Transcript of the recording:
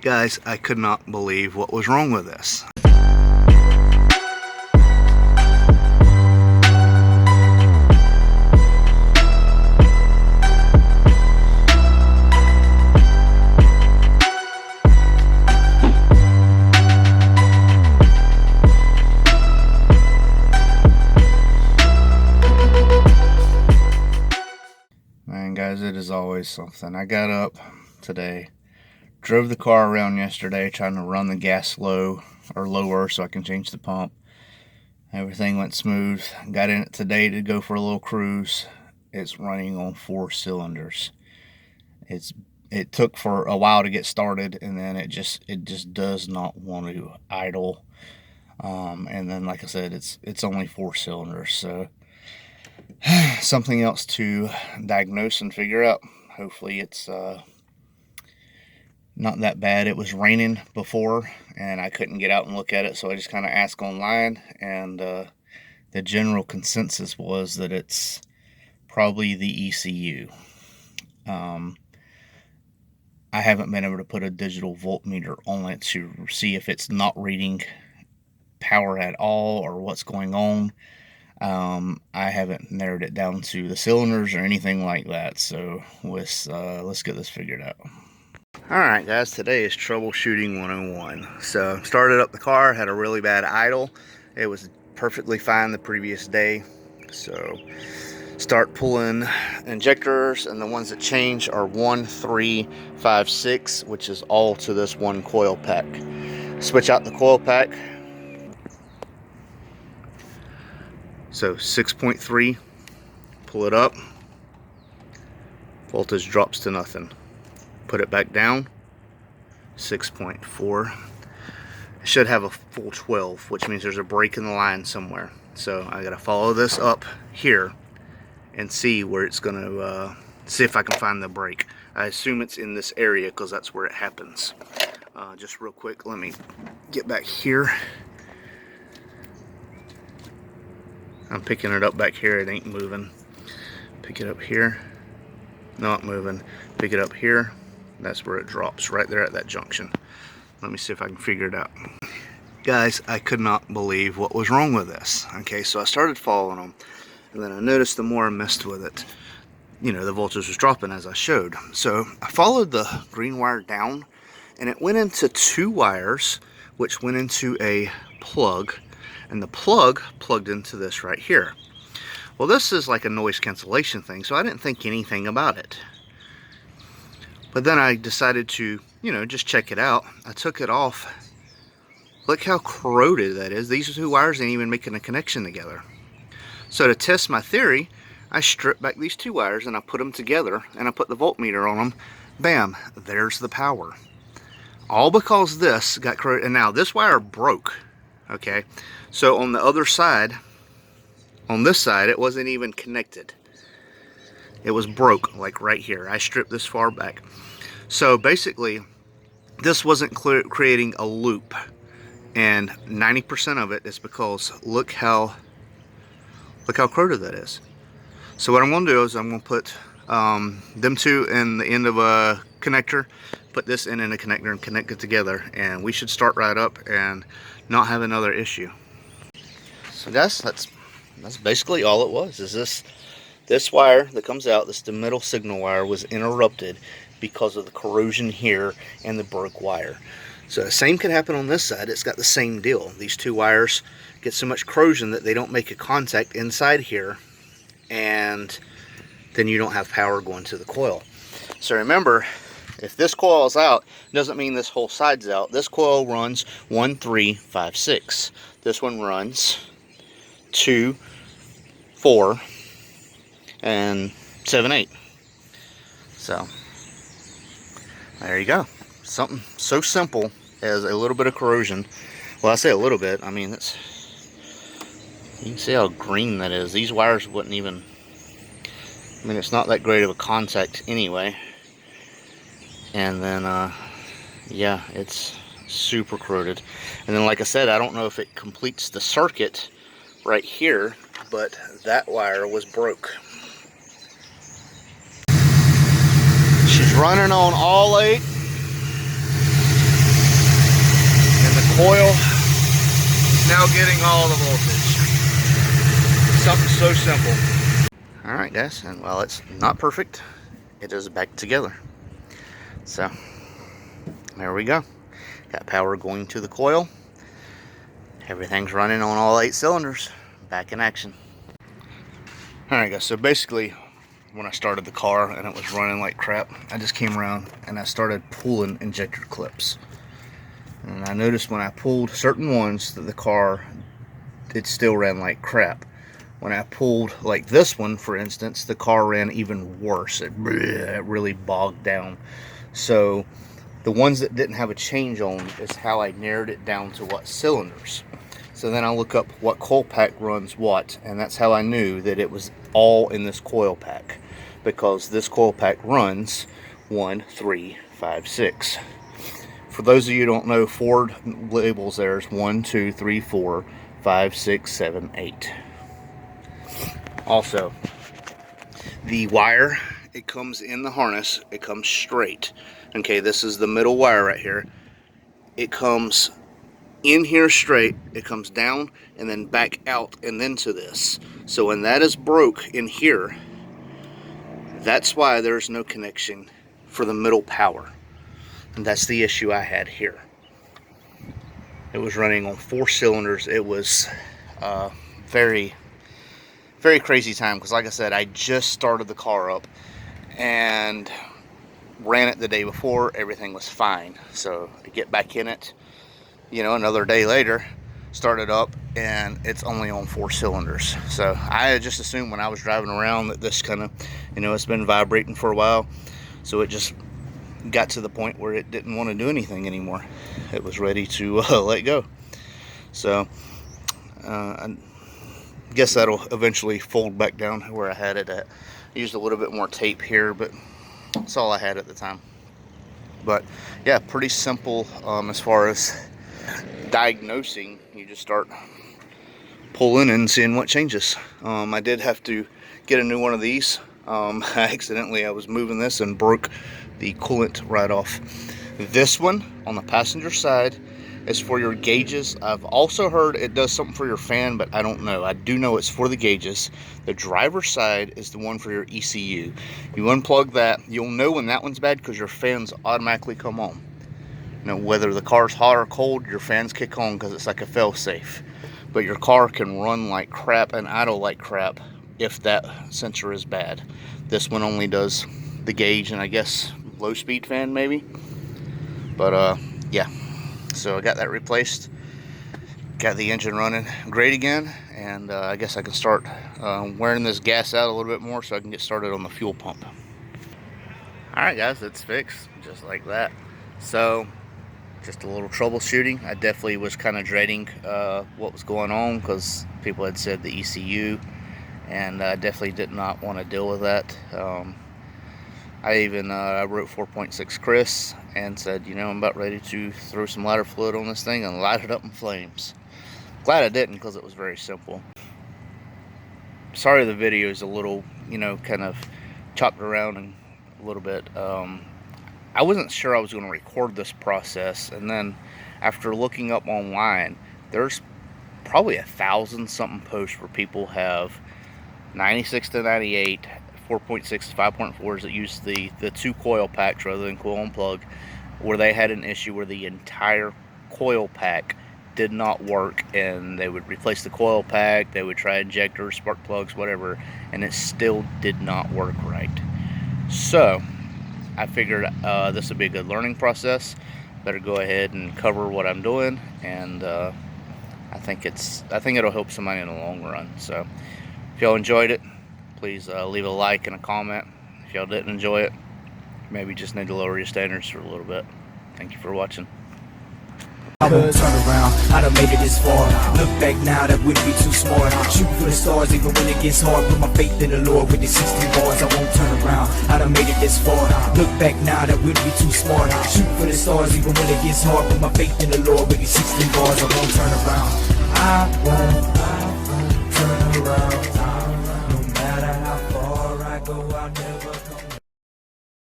Guys, I could not believe what was wrong with this. Man, guys, it is always something. I got up today, drove the car around yesterday trying to run the gas low or lower so I can change the pump. Everything went smooth. Got in it today to go for a little cruise. It's running on 4 cylinders. It took for a while to get started, and then it just does not want to idle. And then, like I said, it's only 4 cylinders, so something else to diagnose and figure out. Hopefully it's not that bad. It was raining before and I couldn't get out and look at it, so I just kind of asked online, and the general consensus was that it's probably the ECU. I haven't been able to put a digital voltmeter on it to see if it's not reading power at all or what's going on. I haven't narrowed it down to the cylinders or anything like that, so let's get this figured out. Alright guys, today is troubleshooting 101. So started up the car, had a really bad idle. It was perfectly fine the previous day. So start pulling injectors, and the ones that change are 1, 3, 5, 6, which is all to this one coil pack. Switch out the coil pack. So 6.3, pull it up, voltage drops to nothing. Put it back down, 6.4. It should have a full 12, which means there's a break in the line somewhere. So I gotta follow this up here and see where it's gonna, see if I can find the break. I assume it's in this area because that's where it happens. Just real quick, let me get back here. I'm picking it up back here, it ain't moving. Pick it up here, not moving. Pick it up here, that's where it drops, right there at that junction. Let me see if I can figure it out. Guys, I could not believe what was wrong with this. Okay, so I started following them, and then I noticed the more I messed with it, you know, the voltage was dropping as I showed. So I followed the green wire down, and it went into 2 wires, which went into a plug, and the plug plugged into this right here. Well, this is like a noise cancellation thing, so I didn't think anything about it. But then I decided to, you know, just check it out. I took it off. Look how corroded that is. These 2 wires ain't even making a connection together. So to test my theory, I stripped back these 2 wires and I put them together, and I put the voltmeter on them. Bam, there's the power. All because this got corroded. And now this wire broke. Okay, so on the other side, on this side, it wasn't even connected. It was broke, like right here. I stripped this far back. So basically, this wasn't creating a loop, and 90% of it is because look how corroded that is. So what I'm going to do is I'm going to put them 2 in the end of a connector, put this in a connector, and connect it together, and we should start right up and not have another issue. So guys, that's basically all it was. Is this wire that comes out, this the middle signal wire, was interrupted because of the corrosion here and the broke wire. So the same could happen on this side. It's got the same deal. These 2 wires get so much corrosion that they don't make a contact inside here, and then you don't have power going to the coil. So remember, if this coil is out, doesn't mean this whole side's out. This coil runs 1, 3, 5, 6. This one runs 2, 4, and 7, 8. So there you go. Something so simple as a little bit of corrosion. Well, I say a little bit. I mean, you can see how green that is. These wires wouldn't even, I mean, it's not that great of a contact anyway. And then yeah, it's super corroded. And then, like I said, I don't know if it completes the circuit right here, but that wire was broke. She's running on all 8. coil is now getting all the voltage. Something so simple. Alright guys, and while it's not perfect, it is back together. So, there we go. Got power going to the coil. Everything's running on all 8 cylinders. Back in action. Alright guys, so basically when I started the car and it was running like crap, I just came around and I started pulling injector clips. And I noticed when I pulled certain ones that the car, it still ran like crap. When I pulled like this one, for instance, the car ran even worse. It really bogged down. So the ones that didn't have a change on is how I narrowed it down to what cylinders. So then I look up what coil pack runs what, and that's how I knew that it was all in this coil pack, because this coil pack runs 1, 3, 5, 6. For those of you who don't know, Ford labels there's 1, 2, 3, 4, 5, 6, 7, 8. Also, the wire, it comes in the harness, it comes straight. Okay, this is the middle wire right here. It comes in here straight, it comes down and then back out and then to this. So when that is broke in here, that's why there's no connection for the middle power. And that's the issue I had here. It was running on 4 cylinders. It was very crazy time, because like I said, I just started the car up and ran it the day before. Everything was fine. So to get back in it, you know, another day later, started up and it's only on 4 cylinders. So I just assumed when I was driving around that this kind of, you know, it's been vibrating for a while, so it just got to the point where it didn't want to do anything anymore. It was ready to let go. So I guess that'll eventually fold back down where I had it at. I used a little bit more tape here, but that's all I had at the time. But yeah, pretty simple as far as diagnosing. You just start pulling and seeing what changes. I did have to get a new one of these. I was moving this and broke the coolant right off. This one on the passenger side is for your gauges. I've also heard it does something for your fan, but I don't know. I do know it's for the gauges. The driver's side is the one for your ECU. You unplug that, you'll know when that one's bad because your fans automatically come on. You know, whether the car's hot or cold, your fans kick on because it's like a fail-safe. But your car can run like crap and idle like crap if that sensor is bad. This one only does the gauge and I guess low speed fan maybe. But yeah, so I got that replaced, got the engine running great again, and I guess I can start wearing this gas out a little bit more so I can get started on the fuel pump. Alright guys, it's fixed just like that. So just a little troubleshooting. I definitely was kind of dreading what was going on because people had said the ECU, and I definitely did not want to deal with that. I even I wrote 4.6 Chris and said, you know, I'm about ready to throw some lighter fluid on this thing and light it up in flames. Glad I didn't, because it was very simple. Sorry the video is a little, you know, kind of chopped around and a little bit. I wasn't sure I was going to record this process, and then after looking up online, there's probably 1,000 something posts where people have 96 to 98, 4.6 to 5.4s that use the 2 coil packs rather than coil and plug, where they had an issue where the entire coil pack did not work, and they would replace the coil pack, they would try injectors, spark plugs, whatever, and it still did not work right. So I figured this would be a good learning process. Better go ahead and cover what I'm doing, and I think it'll help somebody in the long run. So if y'all enjoyed it, please leave a like and a comment. If y'all didn't enjoy it, maybe just need to lower your standards for a little bit. Thank you for watching. I won't turn around, I done made it this far. Look back now, that wouldn't be too smart. Shoot for the stars even when it gets hard. Put my faith in the Lord with the 16 bars. I won't turn around, I done made it this far. Look back now, that wouldn't be too smart. Shoot for the stars even when it gets hard. Put my faith in the Lord with the 16 bars. I won't turn around, I won't turn around. No matter how far I go, I'll never